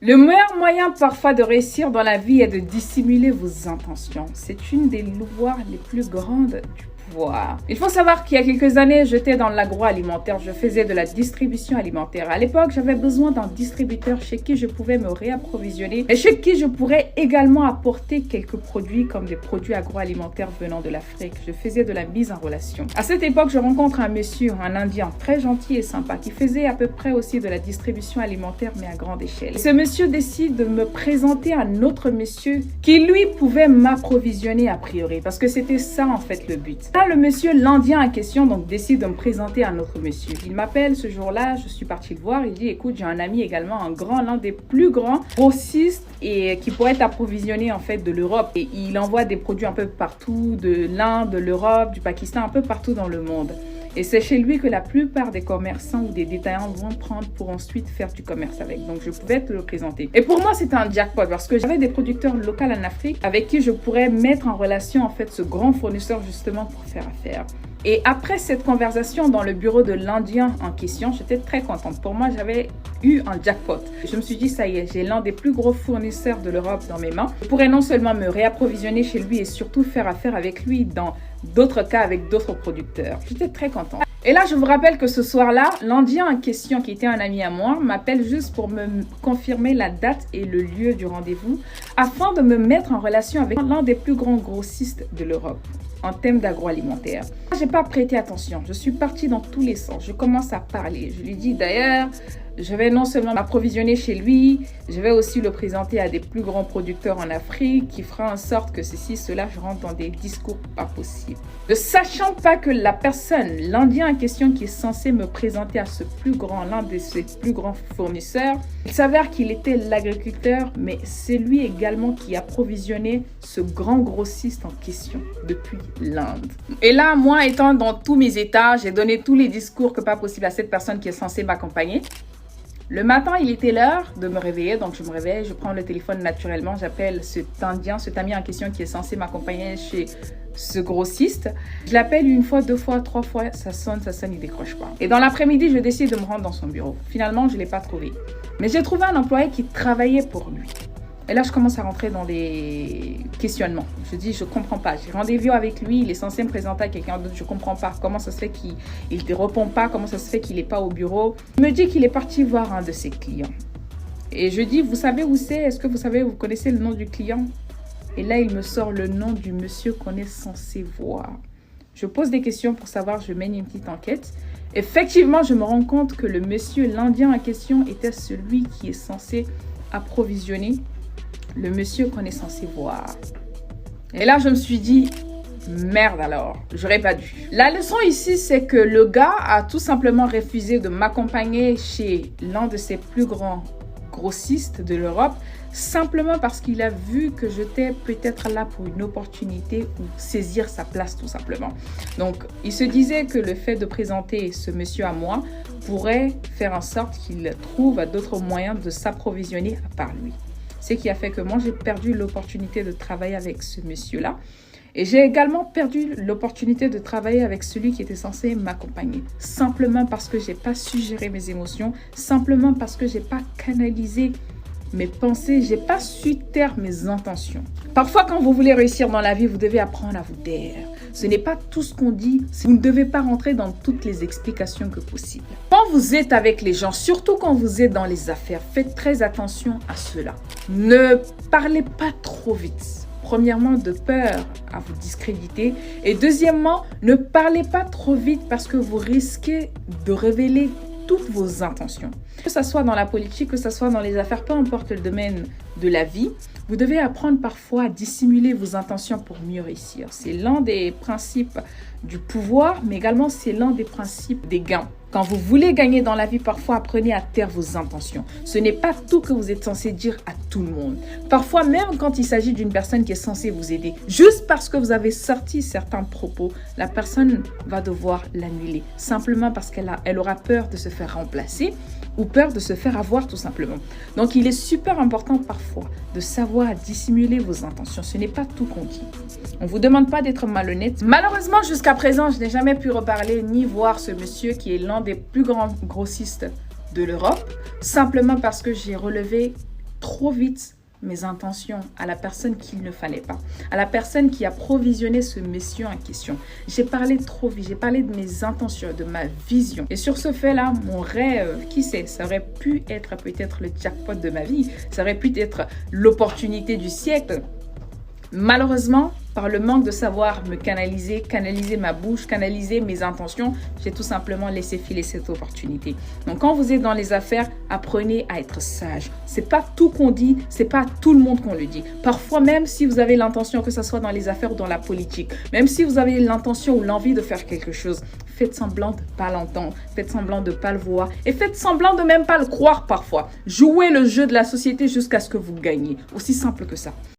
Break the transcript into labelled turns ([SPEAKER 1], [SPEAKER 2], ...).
[SPEAKER 1] Le meilleur moyen parfois de réussir dans la vie est de dissimuler vos intentions. C'est une des lois les plus grandes du pouvoir. Il faut savoir qu'il y a quelques années, j'étais dans l'agroalimentaire, je faisais de la distribution alimentaire. À l'époque, j'avais besoin d'un distributeur chez qui je pouvais me réapprovisionner et chez qui je pourrais également apporter quelques produits comme des produits agroalimentaires venant de l'Afrique. Je faisais de la mise en relation. À cette époque, je rencontre un monsieur, un Indien très gentil et sympa qui faisait à peu près aussi de la distribution alimentaire mais à grande échelle. Ce monsieur décide de me présenter un autre monsieur qui lui pouvait m'approvisionner a priori parce que c'était ça en fait le but. Là, le monsieur, l'Indien en question, donc décide de me présenter un autre monsieur. Il m'appelle ce jour-là, je suis partie le voir, il dit écoute, j'ai un ami également, l'un des plus grands grossistes et qui pourrait être approvisionné en fait de l'Europe. Et il envoie des produits un peu partout, de l'Inde, de l'Europe, du Pakistan, un peu partout dans le monde. Et c'est chez lui que la plupart des commerçants ou des détaillants vont prendre pour ensuite faire du commerce avec. Donc, je pouvais te le présenter. Et pour moi, c'était un jackpot parce que j'avais des producteurs locaux en Afrique avec qui je pourrais mettre en relation en fait ce grand fournisseur justement pour faire affaire. Et après cette conversation dans le bureau de l'Indien en question, j'étais très contente. Pour moi, j'avais eu un jackpot. Je me suis dit, ça y est, j'ai l'un des plus gros fournisseurs de l'Europe dans mes mains. Je pourrais non seulement me réapprovisionner chez lui et surtout faire affaire avec lui dans d'autres cas avec d'autres producteurs. J'étais très contente. Et là, je vous rappelle que ce soir-là, l'Indien en question, qui était un ami à moi, m'appelle juste pour me confirmer la date et le lieu du rendez-vous afin de me mettre en relation avec l'un des plus grands grossistes de l'Europe en thème d'agroalimentaire. J'ai pas prêté attention. Je suis partie dans tous les sens. Je commence à parler. Je lui dis d'ailleurs, je vais non seulement m'approvisionner chez lui, je vais aussi le présenter à des plus grands producteurs en Afrique qui fera en sorte que cela, je rentre dans des discours pas possibles. Ne sachant pas que la personne, l'Indien en question qui est censé me présenter à l'un de ses plus grands fournisseurs, il s'avère qu'il était l'agriculteur, mais c'est lui également qui approvisionnait ce grand grossiste en question depuis l'Inde. Et là, moi étant dans tous mes états, j'ai donné tous les discours que pas possible à cette personne qui est censée m'accompagner. Le matin, il était l'heure de me réveiller, donc je me réveille, je prends le téléphone naturellement, j'appelle cet ami en question qui est censé m'accompagner chez ce grossiste. Je l'appelle une fois, deux fois, trois fois, ça sonne, il décroche pas. Et dans l'après-midi, je décide de me rendre dans son bureau. Finalement, je ne l'ai pas trouvé. Mais j'ai trouvé un employé qui travaillait pour lui. Et là, je commence à rentrer dans des questionnements. Je dis, je comprends pas. J'ai rendez-vous avec lui, il est censé me présenter à quelqu'un d'autre. Je comprends pas. Comment ça se fait qu'il ne répond pas? Comment ça se fait qu'il n'est pas au bureau? Il me dit qu'il est parti voir un de ses clients. Et je dis, vous savez où c'est? Est-ce que vous connaissez le nom du client? Et là, il me sort le nom du monsieur qu'on est censé voir. Je pose des questions pour savoir, je mène une petite enquête. Effectivement, je me rends compte que le monsieur, l'Indien en question, était celui qui est censé approvisionner le monsieur qu'on est censé voir. Et là, je me suis dit, merde alors, j'aurais pas dû. La leçon ici, c'est que le gars a tout simplement refusé de m'accompagner chez l'un de ses plus grands grossistes de l'Europe, simplement parce qu'il a vu que j'étais peut-être là pour une opportunité ou saisir sa place tout simplement. Donc, il se disait que le fait de présenter ce monsieur à moi pourrait faire en sorte qu'il trouve d'autres moyens de s'approvisionner par lui. Ce qui a fait que moi, j'ai perdu l'opportunité de travailler avec ce monsieur-là. Et j'ai également perdu l'opportunité de travailler avec celui qui était censé m'accompagner. Simplement parce que je n'ai pas su gérer mes émotions. Simplement parce que je n'ai pas canalisé mes pensées. Je n'ai pas su taire mes intentions. Parfois, quand vous voulez réussir dans la vie, vous devez apprendre à vous taire. Ce n'est pas tout ce qu'on dit. Vous ne devez pas rentrer dans toutes les explications que possible. Quand vous êtes avec les gens, surtout quand vous êtes dans les affaires, faites très attention à cela. Ne parlez pas trop vite. Premièrement, de peur à vous discréditer. Et deuxièmement, ne parlez pas trop vite parce que vous risquez de révéler toutes vos intentions. Que ce soit dans la politique, que ce soit dans les affaires, peu importe le domaine de la vie, vous devez apprendre parfois à dissimuler vos intentions pour mieux réussir. C'est l'un des principes du pouvoir, mais également c'est l'un des principes des gains. Quand vous voulez gagner dans la vie, parfois apprenez à taire vos intentions. Ce n'est pas tout que vous êtes censé dire à tout le monde. Parfois, même quand il s'agit d'une personne qui est censée vous aider, juste parce que vous avez sorti certains propos, la personne va devoir l'annuler. Simplement parce qu'elle aura peur de se faire remplacer ou peur de se faire avoir tout simplement. Donc, il est super important parfois de savoir dissimuler vos intentions. Ce n'est pas tout qu'on dit. On ne vous demande pas d'être malhonnête. Malheureusement, jusqu'à présent, je n'ai jamais pu reparler ni voir ce monsieur qui est l'un des plus grands grossistes de l'Europe, simplement parce que j'ai relevé trop vite mes intentions à la personne qu'il ne fallait pas, à la personne qui a provisionné ce monsieur en question. J'ai parlé trop vite, j'ai parlé de mes intentions, de ma vision. Et sur ce fait-là, mon rêve, qui sait, ça aurait pu être peut-être le jackpot de ma vie, ça aurait pu être l'opportunité du siècle. Malheureusement, par le manque de savoir me canaliser ma bouche, canaliser mes intentions, j'ai tout simplement laissé filer cette opportunité. Donc quand vous êtes dans les affaires, apprenez à être sage. C'est pas tout qu'on dit, c'est pas tout le monde qu'on le dit. Parfois même si vous avez l'intention, que ce soit dans les affaires ou dans la politique, même si vous avez l'intention ou l'envie de faire quelque chose, faites semblant de pas l'entendre, faites semblant de pas le voir et faites semblant de même pas le croire parfois. Jouez le jeu de la société jusqu'à ce que vous gagnez. Aussi simple que ça.